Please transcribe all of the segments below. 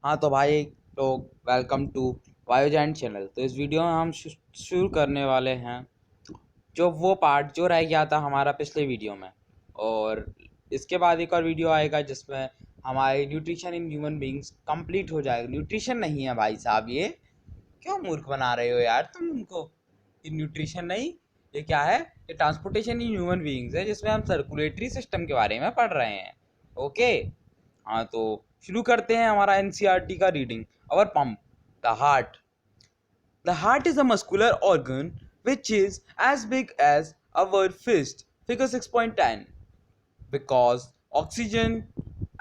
हाँ तो भाई लोग, वेलकम टू बायोजैन चैनल। तो इस वीडियो में हम शुरू करने वाले हैं जो वो पार्ट जो रह गया था हमारा पिछले वीडियो में। और इसके बाद एक और वीडियो आएगा जिसमें हमारी nutrition in human beings complete हो जाएगा। न्यूट्रिशन नहीं है भाई साहब, ये क्यों मूर्ख बना रहे हो यार तुम उनको। ये न्यूट्रिशन नहीं, ये क्या है? ये ट्रांसपोर्टेशन इन ह्यूमन बींग्स है, जिसमें हम सर्कुलेटरी सिस्टम के बारे में पढ़ रहे हैं। ओके, हाँ तो शुरू करते हैं हमारा एनसीईआरटी का reading. Our pump, the heart. The heart is a muscular organ which is as big as our fist, figure 6.10. Because oxygen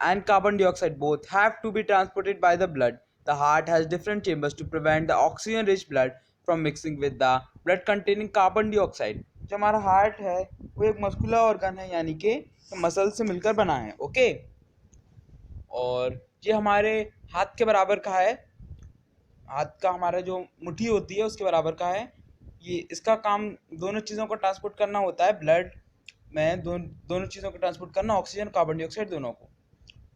and carbon dioxide both have to be transported by the blood, the heart has different chambers to prevent the oxygen rich blood from mixing with the blood containing carbon dioxide. जो हमारा heart है वो एक muscular organ है, यानी कि muscle से मिलकर बना है। ओके, और ये हमारे हाथ के बराबर का है। हाथ का हमारा जो मुट्ठी होती है उसके बराबर का है। ये इसका काम दोनों चीज़ों को ट्रांसपोर्ट करना होता है। ब्लड में दोनों चीज़ों को ट्रांसपोर्ट करना, ऑक्सीजन कार्बन डाइऑक्साइड दोनों को।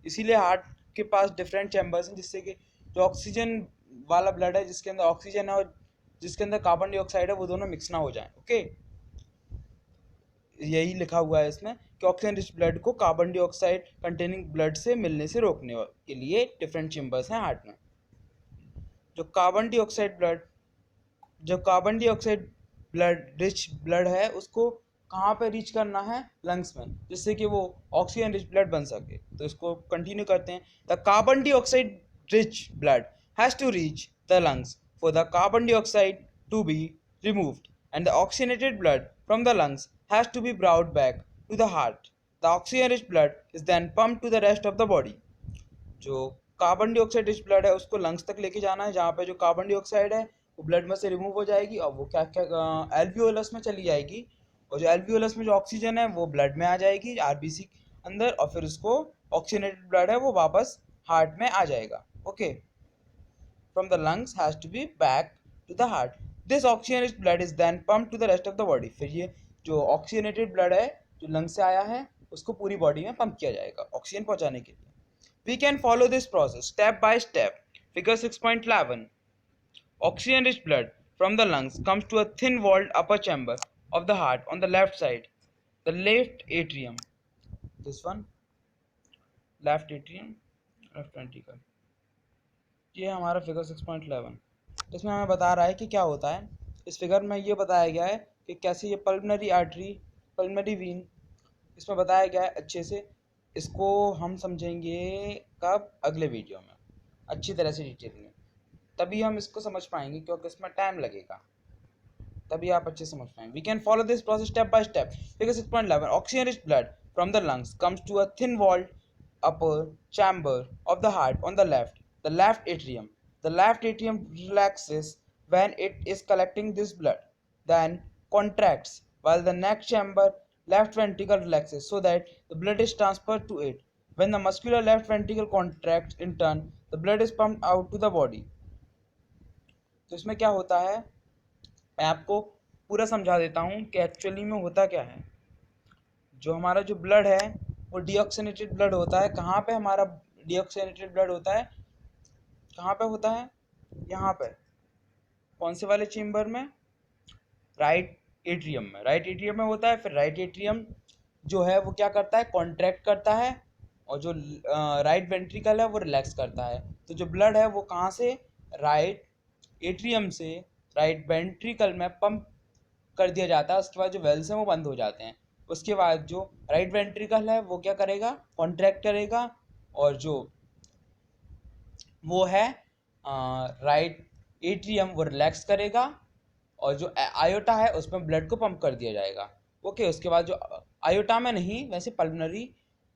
इसीलिए हार्ट के पास डिफरेंट चैम्बर्स हैं, जिससे कि जो ऑक्सीजन वाला ब्लड है जिसके अंदर ऑक्सीजन है और जिसके अंदर कार्बन डाइऑक्साइड है वो दोनों मिक्स ना हो जाए। ओके, यही लिखा हुआ है इसमें कि ऑक्सीजन रिच ब्लड को कार्बन डाइऑक्साइड कंटेनिंग ब्लड से मिलने से रोकने के लिए डिफरेंट चैम्बर्स हैं हार्ट में। जो कार्बन डाइऑक्साइड ब्लड जो carbon dioxide blood rich blood है उसको कहाँ पे रीच करना है? लंग्स में, जिससे कि वो ऑक्सीजन रिच ब्लड बन सके। तो इसको कंटिन्यू करते हैं। The carbon dioxide rich blood has to reach the lungs for the carbon dioxide to be removed and the oxygenated blood from the lungs has to be brought back to the heart. The oxygen rich blood is then pumped to the rest of the body. जो carbon dioxide rich blood है उसको lungs तक लेके जाना है, जहाँ पे जो कार्बन डाइऑक्साइड है वो ब्लड में से रिमूव हो जाएगी और वो क्या क्या एल्वियोलस में चली जाएगी। और जो एल्वियोलस में जो ऑक्सीजन है वो ब्लड में आ जाएगी आरबीसी के अंदर, और फिर उसको ऑक्सीजनेटेड ब्लड है वो वापस हार्ट में आ जाएगा। Okay, from the lungs has to be back to the heart. This oxygenated blood is then pump to the rest of the body. फिर ये जो ऑक्सीजनेटेड ब्लड है जो लंग्स से आया है उसको पूरी बॉडी में पंप किया जाएगा ऑक्सीजन पहुंचाने के लिए। We can follow this process step by step. Figure 6.11. Oxygen rich blood from the lungs comes to a thin walled upper chamber of the heart on the left side, the left atrium. This one, left atrium, left ventricle. ये हमारा figure 6.11। इसमें हमें बता रहा है कि क्या होता है। इस फिगर में ये बताया गया है कि कैसे ये पल्मनरी आर्टरी, पल्मनरी वीन, इसमें बताया गया है अच्छे से। इसको हम समझेंगे कब? अगले वीडियो में अच्छी तरह से डिटेल में, तभी हम इसको समझ पाएंगे, क्योंकि इसमें टाइम लगेगा, तभी आप अच्छे से समझ पाएंगे। We can follow this process step by step. Figure 6.11, oxygen rich blood from the lungs comes to a thin walled upper chamber of the heart on the left atrium. The left atrium relaxes when it is collecting this blood, then contracts, while the next chamber, left ventricle, relaxes so that the blood is transferred to it. When the muscular left ventricle contracts in turn, the blood is pumped out to the body. तो इसमें क्या होता है मैं आपको पूरा समझा देता हूँ कि एक्चुअली में होता क्या है। जो हमारा जो ब्लड है वो डीऑक्सीनेटेड ब्लड होता है। कहाँ पे हमारा डीऑक्सीनेटेड ब्लड होता है? कहाँ पे होता है? यहाँ पे। कौन से वाले चेम्बर में? राइट एट्रियम में। राइट एट्रियम में होता है। फिर राइट एट्रियम जो है वो क्या करता है? कॉन्ट्रैक्ट करता है, और जो राइट वेंट्रिकल है वो रिलैक्स करता है। तो जो ब्लड है वो कहाँ से? राइट एट्रियम से राइट वेंट्रिकल में पंप कर दिया जाता है। उसके बाद जो वेल्स हैं वो बंद हो जाते हैं। उसके बाद जो राइट वेंट्रिकल है वो क्या करेगा? कॉन्ट्रैक्ट करेगा, और जो वो है राइट एट्रियम वो रिलैक्स करेगा, और जो आयोटा है उसमें ब्लड को पंप कर दिया जाएगा। ओके, उसके बाद जो आयोटा में नहीं, वैसे पल्मनरी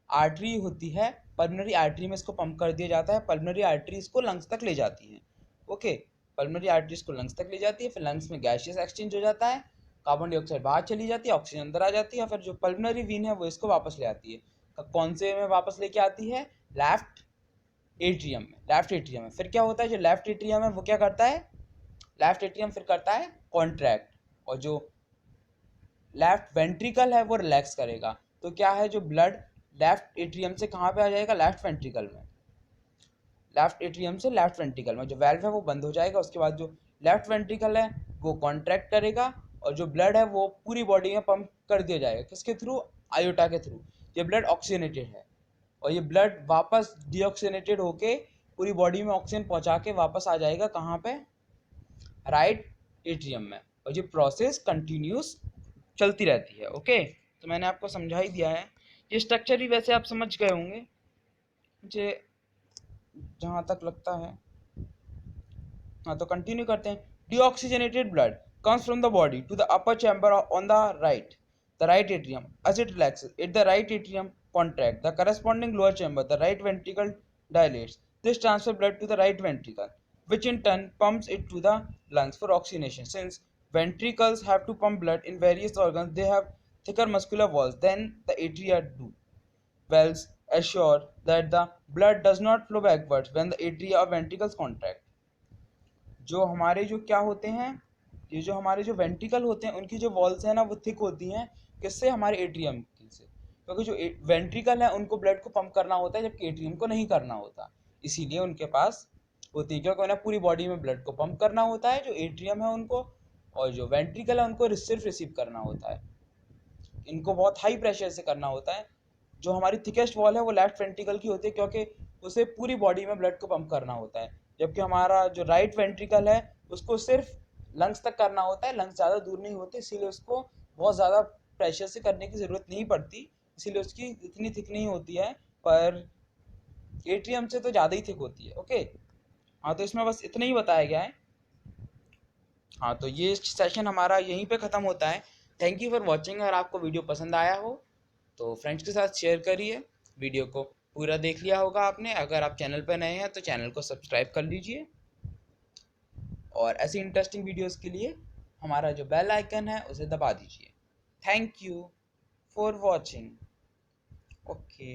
आर्टरी होती है, पल्मनरी आर्टरी में इसको पंप कर दिया जाता है। पल्मनरी आर्टरी इसको लंग्स तक ले जाती है। ओके, पल्मनरी आर्टरी इसको लंग्स तक ले जाती है। फिर लंग्स में गैसियस एक्सचेंज हो जाता है, कार्बन डाइऑक्साइड बाहर चली जाती है, ऑक्सीजन अंदर आ जाती है। फिर जो पल्मनरी वीन है वो इसको वापस ले आती है। कौन से में वापस लेके आती है? लेफ्ट एट्रियम में। लेफ्ट एट्रियम में फिर क्या होता है? जो लेफ्ट एट्रियम है वो क्या करता है? लेफ्ट एट्रियम फिर करता है कॉन्ट्रैक्ट, और जो लेफ्ट वेंट्रिकल है वो रिलैक्स करेगा। तो क्या है? जो ब्लड लेफ्ट एट्रियम से कहाँ पे आ जाएगा? लेफ्ट वेंट्रिकल में। लेफ्ट एट्रियम से लेफ्ट वेंट्रिकल में जो वेल्व है वो बंद हो जाएगा। उसके बाद जो लेफ्ट वेंट्रिकल है वो कॉन्ट्रैक्ट करेगा और जो ब्लड है वो पूरी बॉडी में पंप कर दिया जाएगा। किसके थ्रू? आयोटा के थ्रू। ये ब्लड ऑक्सीजनेटेड है और ये ब्लड वापस डीऑक्सीजनेटेड होके पूरी बॉडी में ऑक्सीजन पहुंचा के वापस आ जाएगा कहाँ पे? राइट एट्रियम में। और ये प्रोसेस कंटिन्यूस चलती रहती है। ओके, तो मैंने आपको समझा ही दिया है। ये स्ट्रक्चर भी वैसे आप समझ गए होंगे मुझे जहाँ तक लगता है। हाँ, तो कंटिन्यू करते हैं। Deoxygenated blood comes from the body to the upper chamber on the right, the right atrium. As it relaxes, the right atrium contracts. The corresponding lower chamber, the right ventricle, dilates. This transfers blood to the right ventricle, which in turn pumps it to the lungs for oxygenation. Since ventricles have to pump blood in various organs, they have thicker muscular walls than the atria do. Valves assure that the blood does not flow backwards when the atria or ventricles contract. जो हमारे जो क्या होते हैं, ये जो हमारे जो वेंट्रिकल होते हैं उनकी जो वॉल्स हैं ना वो थिक होती हैं। किससे? हमारे एट्रियम से। क्योंकि जो वेंट्रिकल है उनको ब्लड को पंप करना होता है जबकि एट्रियम को नहीं करना होता, इसीलिए उनके पास होती है। क्योंकि उन्हें पूरी बॉडी में ब्लड को पंप करना होता है जो एट्रियम है उनको, और जो वेंट्रिकल है उनको सिर्फ रिसीव करना होता है। इनको बहुत हाई प्रेशर से करना होता है। जो हमारी थिकेस्ट वॉल है वो लेफ्ट वेंट्रिकल की होती है क्योंकि उसे पूरी बॉडी में ब्लड को पंप करना होता है, जबकि हमारा जो राइट वेंट्रिकल है उसको सिर्फ लंग्स तक करना होता है। लंग्स ज़्यादा दूर नहीं होते, इसीलिए उसको बहुत ज़्यादा प्रेशर से करने की ज़रूरत नहीं पड़ती, इसीलिए उसकी इतनी थिक नहीं होती है। पर एट्रियम से तो ज़्यादा ही थिक होती है। ओके, हाँ, तो इसमें बस इतना ही बताया गया है। हाँ, तो ये सेशन हमारा यहीं पे ख़त्म होता है। Thank you for watching. अगर आपको वीडियो पसंद आया हो तो फ्रेंड्स के साथ शेयर करिए। वीडियो को पूरा देख लिया होगा आपने। अगर आप चैनल पर नए हैं तो चैनल को सब्सक्राइब कर लीजिए और ऐसी इंटरेस्टिंग वीडियोस के लिए हमारा जो बेल आइकन है उसे दबा दीजिए। Thank you for watching. Okay.